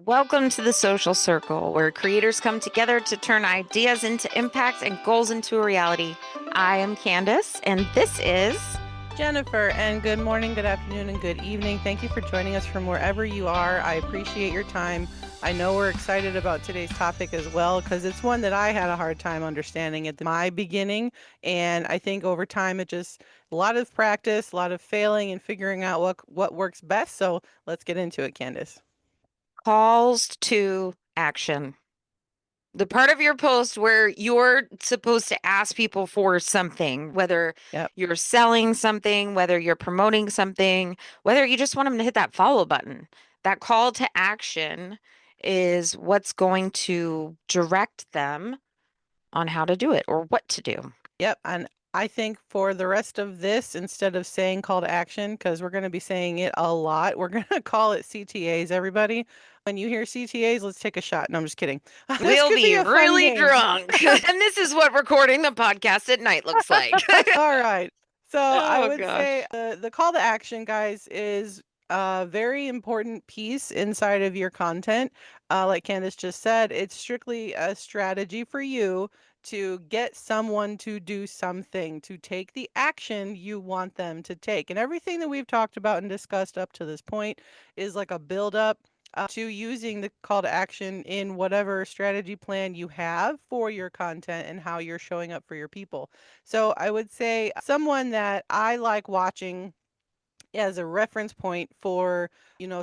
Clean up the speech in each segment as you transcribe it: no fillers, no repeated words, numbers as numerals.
Welcome to the Social Circle, where creators come together to turn ideas into impact and goals into a reality. I am Candace, and this is. Jennifer, and good morning, good afternoon, and good evening. Thank you for joining us from wherever you are. I appreciate your time. I know we're excited about today's topic as well because it's one that I had a hard time understanding at my beginning. And I think over time, it just a lot of practice, a lot of failing and figuring out what works best. So let's get into it, Candace. Calls to action. The part of your post where you're supposed to ask people for something, whether Yep. you're selling something, whether you're promoting something, whether you just want them to hit that follow button. That call to action is what's going to direct them on how to do it or what to do. Yep. And I think for the rest of this, instead of saying call to action, because we're going to be saying it a lot, we're going to call it CTAs, everybody. When you hear CTAs, let's take a shot. No, I'm just kidding. This We'll could be be a fun really game. drunk. And this is what recording the podcast at night looks like. All right. So I Oh would say gosh. the call to action, guys, is a very important piece inside of your content. Like Candace just said, it's strictly a strategy for you to get someone to do something, to take the action you want them to take. And everything that we've talked about and discussed up to this point is like a build up to using the call to action in whatever strategy plan you have for your content and how you're showing up for your people. So I would say someone that I like watching as a reference point for,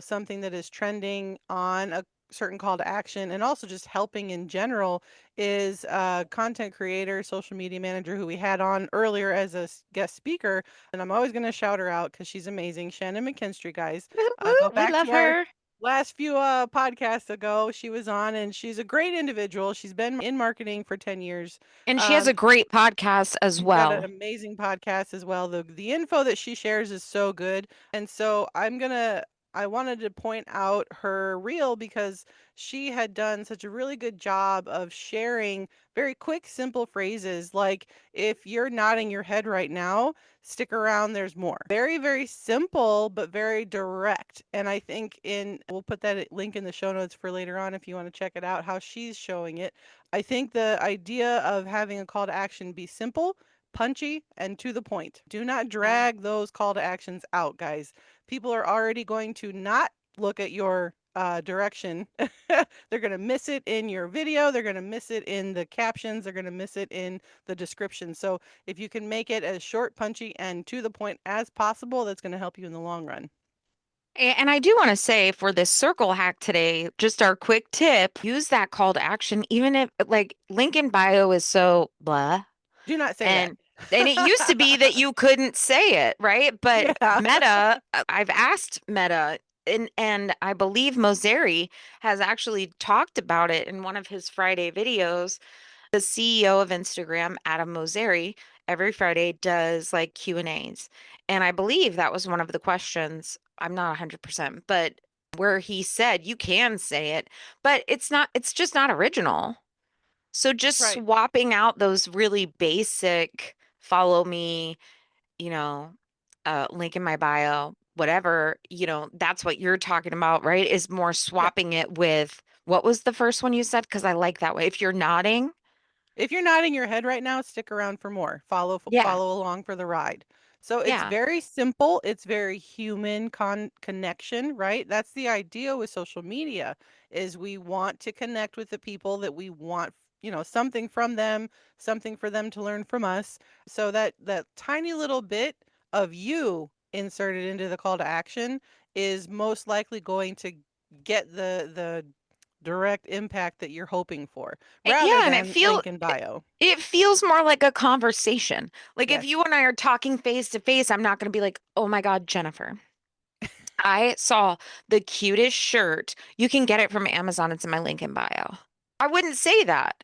something that is trending on a certain call to action and also just helping in general is a content creator, social media manager who we had on earlier as a guest speaker. And I'm always going to shout her out because she's amazing. Shannon McKinstry, guys. Go We back love to our her. last few podcasts ago. She was on and she's a great individual. She's been in marketing for 10 years. And she has Um, a great podcast as She's got an well. amazing podcast as well. The info that she shares is so good. And so I wanted to point out her reel because she had done such a really good job of sharing very quick, simple phrases like, if you're nodding your head right now, stick around, there's more. Very, very simple, but very direct. And I think we'll put that link in the show notes for later on if you want to check it out, how she's showing it. I think the idea of having a call to action be simple, punchy, and to the point. Do not Yeah. drag those call to actions out, guys. People are already going to not look at your direction. They're going to miss it in your video. They're going to miss it in the captions. They're going to miss it in the description. So if you can make it as short, punchy, and to the point as possible, that's going to help you in the long run. And I do want to say for this circle hack today, just our quick tip, use that call to action, even if like link in bio is so blah. Do not say that. And and it used to be that you couldn't say it, right? But Yeah. Meta, I've asked Meta, and I believe Moseri has actually talked about it in one of his Friday videos. The CEO of Instagram, Adam Mosseri, every Friday does like Q&As. And I believe that was one of the questions. I'm not 100%, but where he said you can say it, but it's just not original. So just Right. swapping out those really basic follow me, you know, link in my bio, whatever, that's what you're talking about, right? Is more Yeah. swapping it with what was the first one you said? Because I like that way. If you're nodding, If you're nodding your head right now, stick around for more. yeah, Follow along for the ride. So it's yeah. very simple. It's very human connection, right? That's the idea with social media is we want to connect with the people that we want, something from them, something for them to learn from us. So that tiny little bit of you inserted into the call to action is most likely going to get the direct impact that you're hoping for rather Yeah, and than link in bio. it feels more like a conversation. Like if you Yes. and I are talking face to face, I'm not going to be like, "Oh my God, Jennifer, I saw the cutest shirt. You can get it from Amazon. It's in my link in bio." I wouldn't say that.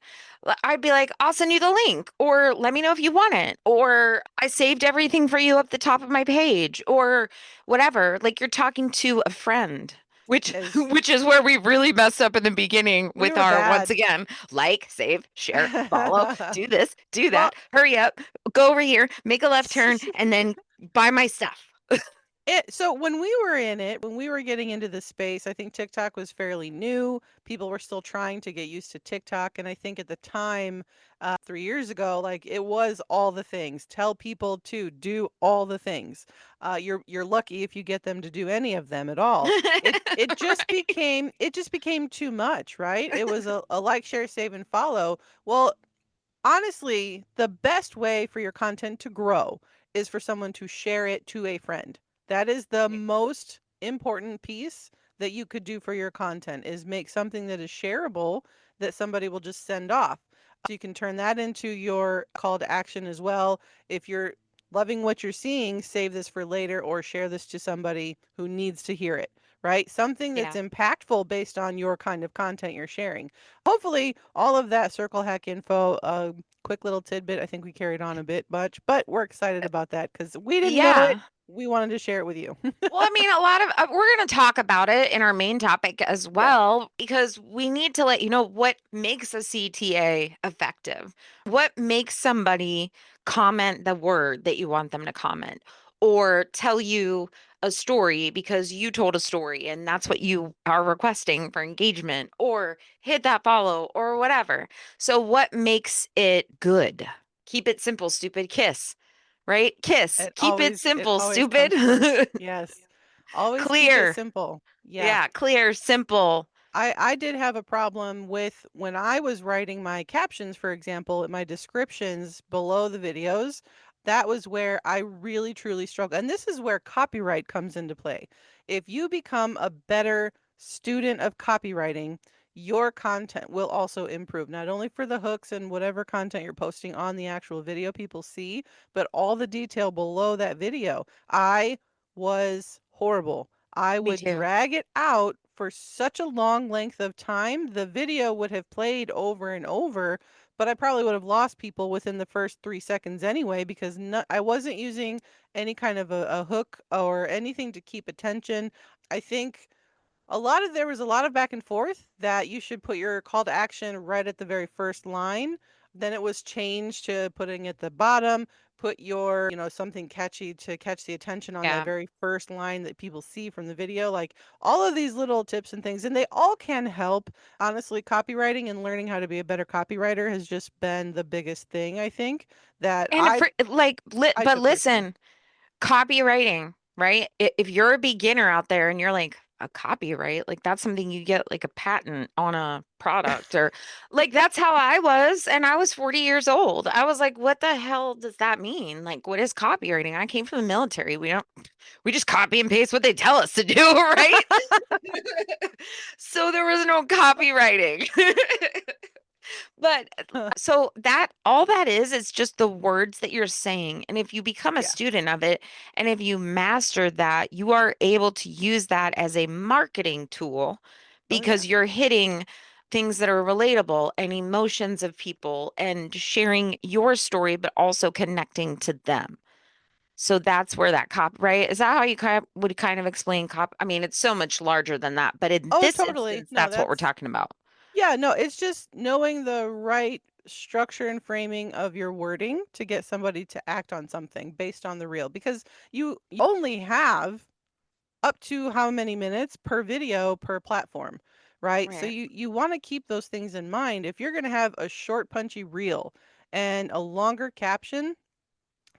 I'd be like, "I'll send you the link," or "Let me know if you want it," or "I saved everything for you up the top of my page," or whatever. Like you're talking to a friend. Which As which is where we really messed up in the beginning we with were our once bad. again, like, save, share, follow, do this, do Well, that, hurry up, go over here, make a left turn, and then buy my stuff. So when we were in it, when we were getting into the space, I think TikTok was fairly new. People were still trying to get used to TikTok, and I think at the time, 3 years ago, like it was all the things. Tell people to do all the things. You're lucky if you get them to do any of them at all. Right. It just became too much, right? It was a like, share, save, and follow. Well, honestly, the best way for your content to grow is for someone to share it to a friend. That is the most important piece that you could do for your content is make something that is shareable that somebody will just send off. So you can turn that into your call to action as well. If you're loving what you're seeing, save this for later or share this to somebody who needs to hear it, right? Something that's Yeah. impactful based on your kind of content you're sharing. Hopefully, all of that circle hack info, quick little tidbit. I think we carried on a bit much, but we're excited about that because we didn't know it. Yeah. We wanted to share it with you. Well, I mean, a lot of we're going to talk about it in our main topic as Yeah. well, because we need to let you know what makes a CTA effective. What makes somebody comment the word that you want them to comment, or tell you a story because you told a story and that's what you are requesting for engagement, or hit that follow, or whatever. So, what makes it good? Keep it simple, stupid. Kiss, right? Kiss. Keep it It simple, always stupid. comes first. Yes. Always keep it Clear. simple. Yeah. Yeah, clear, simple. I did have a problem with when I was writing my captions, for example, in my descriptions below the videos. That was where I really truly struggled. And this is where copyright comes into play. If you become a better student of copywriting, your content will also improve, not only for the hooks and whatever content you're posting on the actual video people see, but all the detail below that video. I was horrible. I Me would too. drag it out for such a long length of time. The video would have played over and over, but I probably would have lost people within the first 3 seconds anyway because I wasn't using any kind of a hook or anything to keep attention. I think there was a lot of back and forth that you should put your call to action right at the very first line. Then it was changed to putting at the bottom, put your, something catchy to catch the attention on that Yeah. very first line that people see from the video. Like all of these little tips and things, and they all can help. Honestly, copywriting and learning how to be a better copywriter has just been the biggest thing I think that And for like, I but took personally. listen, copywriting, right? If you're a beginner out there and you're like, a copyright, like that's something you get like a patent on a product, or like that's how I was. And I was 40 years old. I was like, what the hell does that mean? Like, what is copywriting? I came from the military. We just copy and paste what they tell us to do, right? So there was no copywriting. But so that all that is just the words that you're saying. And if you become a Yeah. student of it and if you master that, you are able to use that as a marketing tool Oh yeah. because you're hitting things that are relatable and emotions of people and sharing your story, but also connecting to them. So that's where that right? Is that how you would kind of explain I mean, it's so much larger than that, but in Oh, this totally. instance, No, that's what we're that's talking about. Yeah, no, it's just knowing the right structure and framing of your wording to get somebody to act on something based on the reel because you only have up to how many minutes per video per platform, right? So Right. you want to keep those things in mind. If you're going to have a short punchy reel and a longer caption,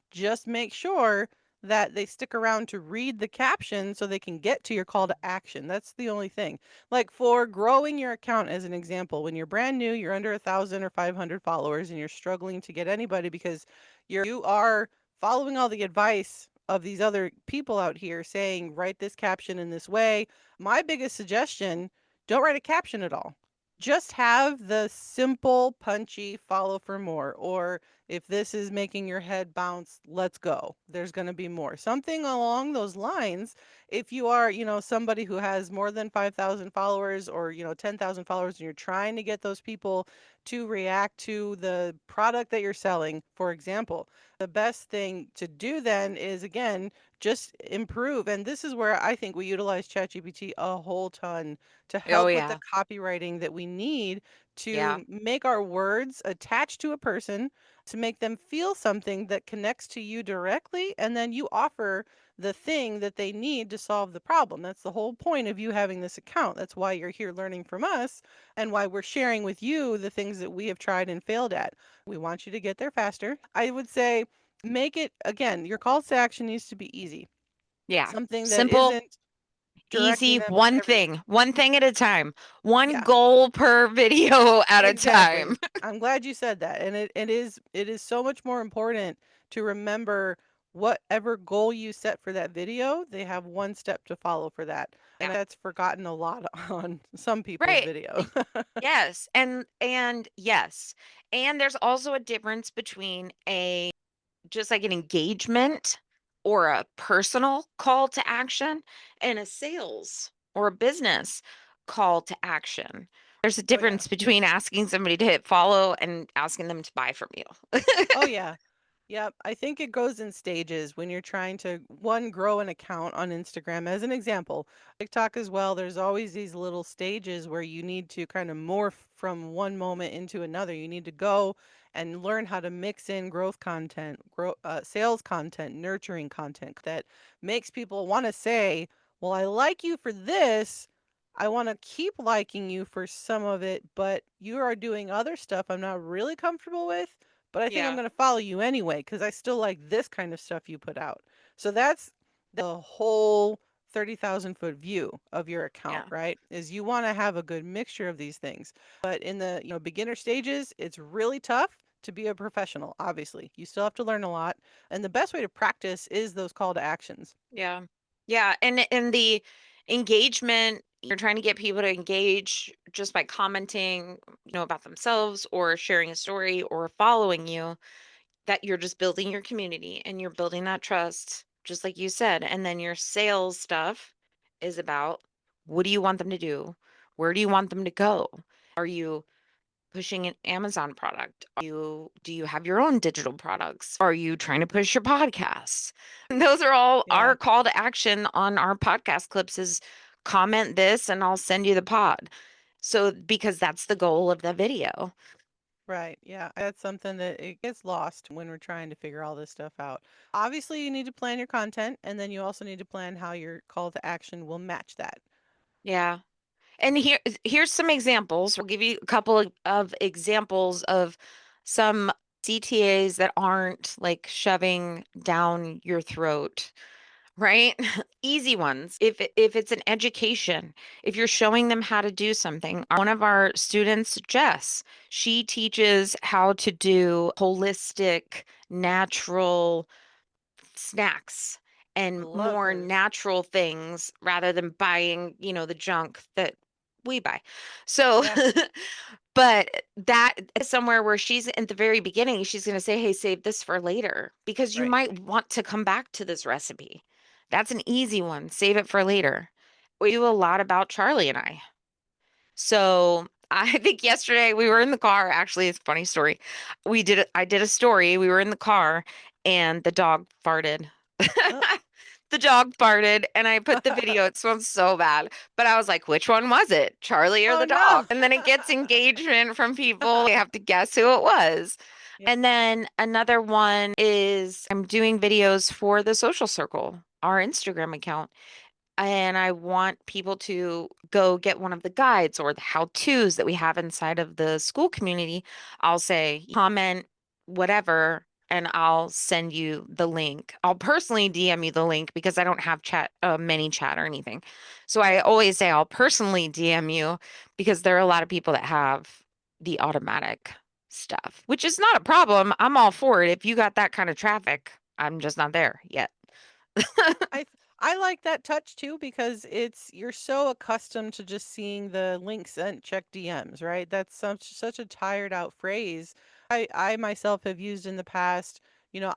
just make sure that they stick around to read the caption so they can get to your call to action. That's the only thing. Like for growing your account, as an example, when you're brand new, you're under 1,000 or 500 followers, and you're struggling to get anybody because you are following all the advice of these other people out here saying, write this caption in this way. My biggest suggestion, don't write a caption at all. Just have the simple, punchy follow for more, or if this is making your head bounce, let's go. There's going to be more. Something along those lines. If you are, somebody who has more than 5,000 followers or, 10,000 followers and you're trying to get those people to react to the product that you're selling, for example, the best thing to do then is again, just improve. And this is where I think we utilize ChatGPT a whole ton to Oh help with the yeah. copywriting that we need Yeah. to make our words attached to a person to make them feel something that connects to you directly, and then you offer the thing that they need to solve the problem. That's the whole point of you having this account. That's why you're here learning from us and why we're sharing with you the things that we have tried and failed at. We want you to get there faster. I would say make it, again, your calls to action needs to be easy. Yeah. Something that Simple, isn't directing easy, them to every, one thing at a time, one yeah, goal per video at a time. exactly. I'm glad you said that. And it is so much more important to remember whatever goal you set for that video, they have one step to follow for that. And Yeah. that's forgotten a lot on some people's Right. video. Yes. And yes. And there's also a difference between a just like an engagement or a personal call to action and a sales or a business call to action. There's a Oh yeah. difference between asking somebody to hit follow and asking them to buy from you. Oh yeah. Yep, I think it goes in stages when you're trying to one grow an account on Instagram as an example. TikTok as well, there's always these little stages where you need to kind of morph from one moment into another. You need to go and learn how to mix in growth content, sales content, nurturing content that makes people want to say, "Well, I like you for this. I want to keep liking you for some of it, but you are doing other stuff I'm not really comfortable with, but I think I'm Yeah. going to follow you anyway because I still like this kind of stuff you put out." So that's the whole 30,000-foot view of your account, Yeah. right? Is you want to have a good mixture of these things. But in the, beginner stages, it's really tough to be a professional, obviously. You still have to learn a lot, and the best way to practice is those call to actions. Yeah. Yeah. And the engagement, you're trying to get people to engage just by commenting, about themselves or sharing a story or following you, that you're just building your community and you're building that trust, just like you said. And then your sales stuff is about, what do you want them to do? Where do you want them to go? Are you pushing an Amazon product? Do you have your own digital products? Are you trying to push your podcasts? And those are all Yeah. our call to action on our podcast clips is comment this and I'll send you the pod. So because that's the goal of the video. Right. Yeah. That's something that it gets lost when we're trying to figure all this stuff out. Obviously, you need to plan your content and then you also need to plan how your call to action will match that. Yeah. And here's some examples. We'll give you a couple of examples of some CTAs that aren't like shoving down your throat, right? Easy ones. If it's an education, if you're showing them how to do something. One of our students, Jess, she teaches how to do holistic, natural snacks I and love more hers. natural things rather than buying, the junk that we buy. So, Yeah. but that is somewhere where she's at the very beginning, she's going to say, "Hey, save this for later because you Right. might want to come back to this recipe." That's an easy one. Save it for later. We do a lot about Charlie and I. So I think yesterday we were in the car. Actually, it's a funny story. I did a story. We were in the car and the dog farted. Oh. The dog farted and I put the video. It smells so bad. But I was like, which one was it? Charlie or Oh the no. dog? And then it gets engagement from people. They have to guess who it was. Yeah. And then another one is I'm doing videos for the social circle, our Instagram account, and I want people to go get one of the guides or the how-tos that we have inside of the school community. I'll say, comment, whatever, and I'll send you the link. I'll personally DM you the link because I don't have many chat or anything. So I Yeah. always say I'll personally DM you because there are a lot of people that have the automatic stuff, which is not a problem. I'm all for it. If you got that kind of traffic, I'm just not there yet. I like that touch too because it's you're so accustomed to just seeing the link sent check DMs, right? That's such a tired out phrase. I myself have used in the past,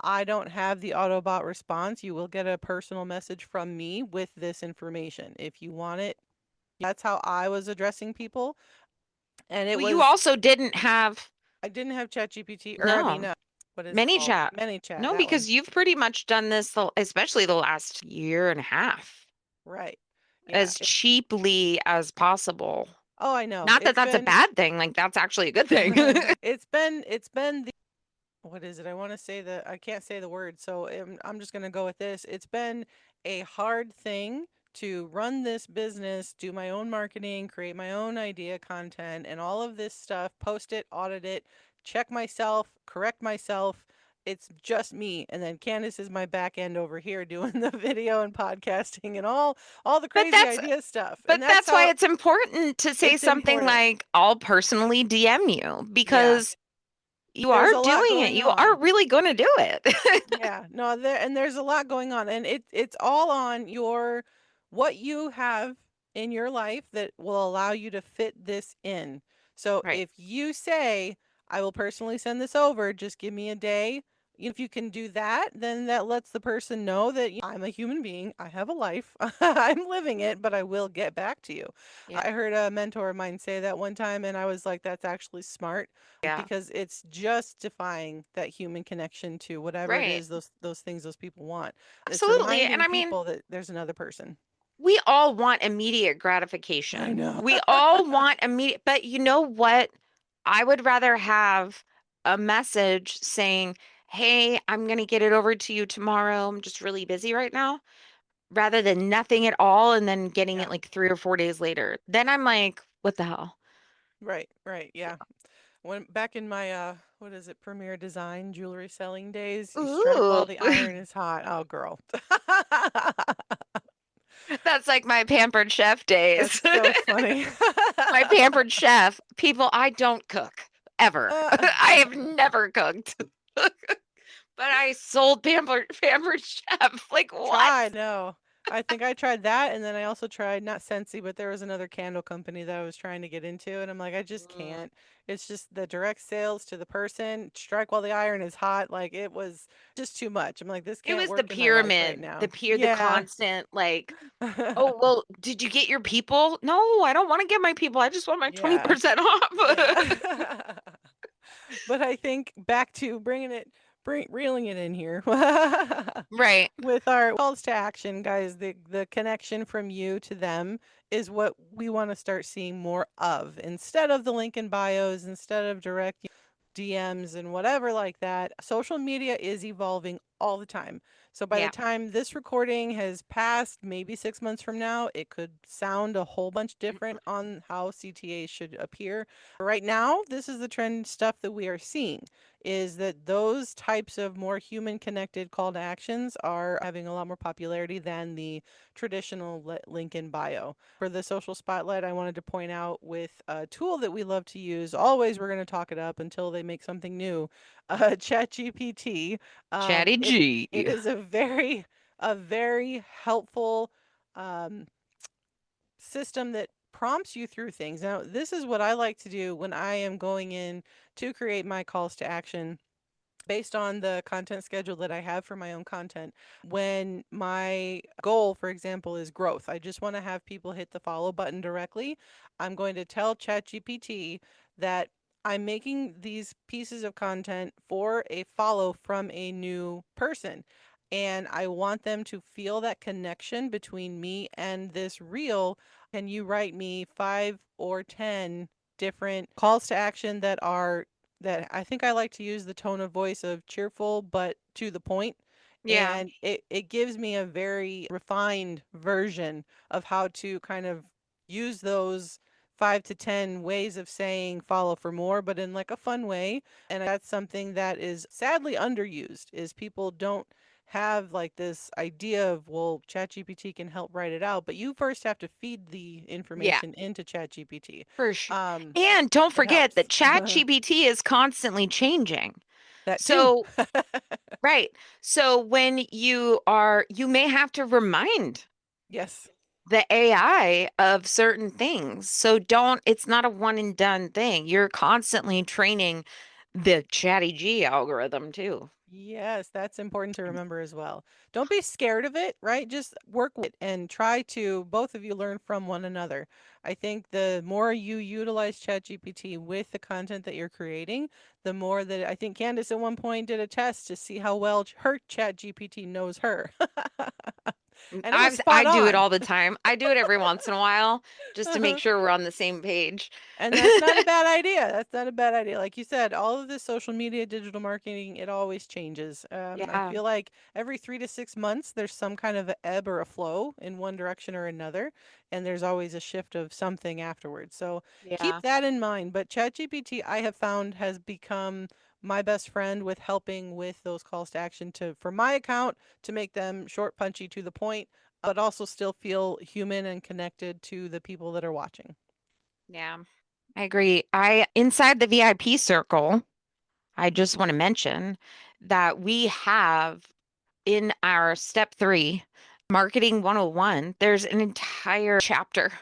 I don't have the Autobot response. You will get a personal message from me with this information. If you want it, that's how I was addressing people. And it Well, you was also didn't have I didn't have ChatGPT or I mean no what is it many called? chat. ManyChat, No, that one. because you've pretty much done this, especially the last year and a half, Right. Yeah. as cheaply as possible. Oh, I know. Not that that's a bad thing. Like that's actually a good thing. It's been the what is it? I want to say the I can't say the word, so I'm just going to go with this. It's been a hard thing to run this business, do my own marketing, create my own idea content, and all of this stuff, post it, audit it, check myself, correct myself. It's just me. And then Candace is my back end over here doing the video and podcasting and all the But crazy that's idea stuff. but And that's that's why how it's important to say it's something important. like, "I'll personally DM you," Yeah. because you There's are a lot doing it. going You are on. really going to do it. Yeah, no, there's a lot going on, and it's all on your what you have in your life that will allow you to fit this in. So Right. if you say, I will personally send this over, just give me a day. If you can do that, then that lets the person know that I'm a human being. I have a life. I'm living it, but I will get back to you. Yeah. I heard a mentor of mine say that one time, and I was like, that's actually smart Yeah. because it's justifying that human connection to whatever it Right. is those things those people want. It's Absolutely. And reminding I mean, people that there's another person. we all want immediate I gratification. know. We all want immediate, but you know what? I would rather have a message saying, "Hey, I'm going to get it over to you tomorrow. I'm just really busy right now," rather than nothing at all and then getting it Yeah. like 3 or 4 days later. Then I'm like, what the hell? Right, right. Yeah. When back in my what is it, premier design jewelry selling days, you strike Ooh, while the iron is hot. Oh girl. that's like my pampered chef That's days. so funny. My pampered chef, people, I don't cook ever. I have never cooked. But I sold pampered chef. Like what? Tried, no. I think I tried that, and then I also tried not Scentsy, but there was another candle company that I was trying to get into, and I'm like, I just Mm. can't. It's just the direct sales to the person, strike while the iron is hot. Like it was just too much. I'm like, this It can't was the work in my life right pyramid, now. the Yeah. constant like, oh, well, did you get your people? No, I don't want to get my people. I just want my Yeah. 20% off. Yeah. But I think back to reeling it in here Right. with our calls to action, guys. The connection from you to them is what we want to start seeing more of instead of the link in bios, instead of direct DMs and whatever like that. Social media is evolving all the time. So by the Yeah. time this recording has passed, maybe 6 months from now, it could sound a whole bunch different on how CTAs should appear. Right now, this is the trend stuff that we are seeing is that those types of more human connected call to actions are having a lot more popularity than the traditional link in bio. For the social spotlight, I wanted to point out with a tool that we love to use. Always, we're going to talk it up until they make something new. ChatGPT. Chatty It G. is a very helpful um, system that prompts you through things. Now, this is what I like to do when I am going in to create my calls to action based on the content schedule that I have for my own content. When my goal, for example, is growth, I just want to have people hit the follow button directly. I'm going to tell ChatGPT that I'm making these pieces of content for a follow from a new person. And I want them to feel that connection between me and this reel. Can you write me 5 or 10 different calls to action that I think I like to use the tone of voice of cheerful but to the point. Yeah. And it gives me a very refined version of how to kind of use those 5 to 10 ways of saying follow for more, but in like a fun way. And that's something that is sadly underused is people don't have like this idea of, well, ChatGPT can help write it out, but you first have to feed the Yeah. information into ChatGPT. For sure. Um, And don't it forget helps. that ChatGPT is constantly changing. That too. So, right. So when you may have to remind Yes. the AI of certain things. So it's not a one and done thing. You're constantly training the Chatty G algorithm too. Yes, that's important to remember as well. Don't be scared of it, right? Just work with it and try to both of you learn from one another. I think the more you utilize ChatGPT with the content that you're creating, the more that I think Candace at one point did a test to see how well her ChatGPT knows her. And it was I spot do it on. all the time. I do it every once in a while just to make sure we're on the same page. And that's not a bad idea. That's not a bad idea. Like you said, all of this social media, digital marketing, it always changes. I Yeah. feel like every 3 to 6 months, there's some kind of a ebb or a flow in one direction or another, and there's always a shift of something afterwards. So keep Yeah. that in mind. But ChatGPT, I have found, has become my best friend with helping with those calls to action to for my account to make them short, punchy, to the point, but also still feel human and connected to the people that are watching. Yeah. I agree. I inside the VIP circle, I just want to mention that we have in our step 3, marketing 101, there's an entire chapter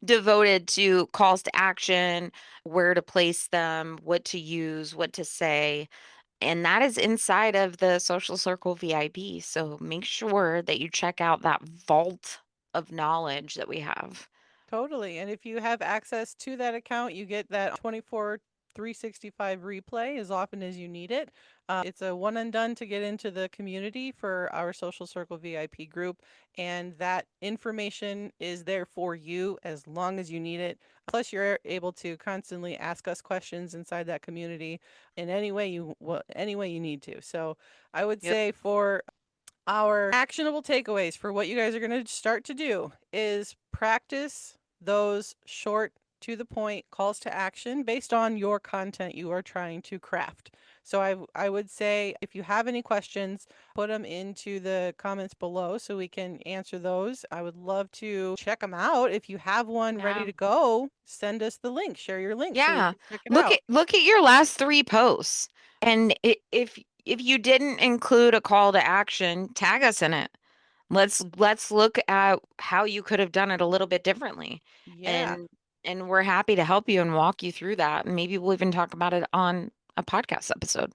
devoted to calls to action, where to place them, what to use, what to say. And that is inside of the Social Circle VIP. So make sure that you check out that vault of knowledge that we have. Totally. And if you have access to that account, you get that 24 365 replay as often as you need it. It's a one and done to get into the community for our Social Circle VIP group. And that information is there for you as long as you need it. Plus, you're able to constantly ask us questions inside that community in any way you need to. So I would Yep. say for our actionable takeaways for what you guys are going to start to do is practice those short to the point calls to action based on your content you are trying to craft. So I would say if you have any questions, put them into the comments below so we can answer those. I would love to check them out. If you have one ready Yeah. to go, send us the link, share your link so we Yeah. can check it out. Look at your last 3 posts. And if you didn't include a call to action, tag us in it. Let's look at how you could have done it a little bit differently. Yeah. And and we're happy to help you and walk you through that. And maybe we'll even talk about it on a podcast episode.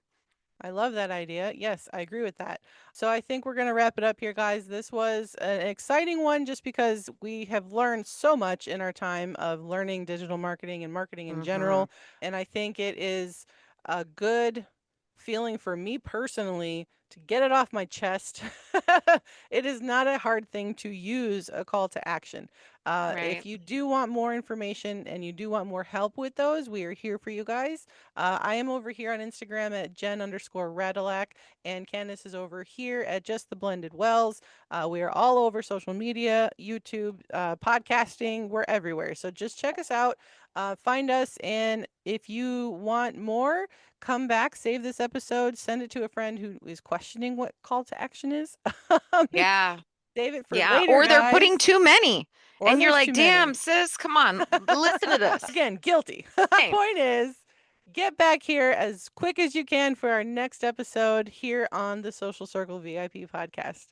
I love that idea. Yes, I agree with that. So I think we're going to wrap it up here, guys. This was an exciting one just because we have learned so much in our time of learning digital marketing and marketing in Hmm. general. And I think it is a good feeling for me personally to get it off my chest. It is not a hard thing to use a call to action. If Right. you do want more information and you do want more help with those, we are here for you guys. I am over here on Instagram at Jen_Radilak, and Candace is over here at Just the Blended Wells. We are all over social media, YouTube, podcasting. We're everywhere. So just check us out, find us, and if you want more, come back, save this episode, send it to a friend who is questioning what call to action is. Yeah. Save it for Yeah. later, Or they're guys. putting too many. Or And you're there's like, too many. damn, sis, come on, listen to this. Again, guilty. Same. Point is, get back here as quick as you can for our next episode here on the Social Circle VIP podcast.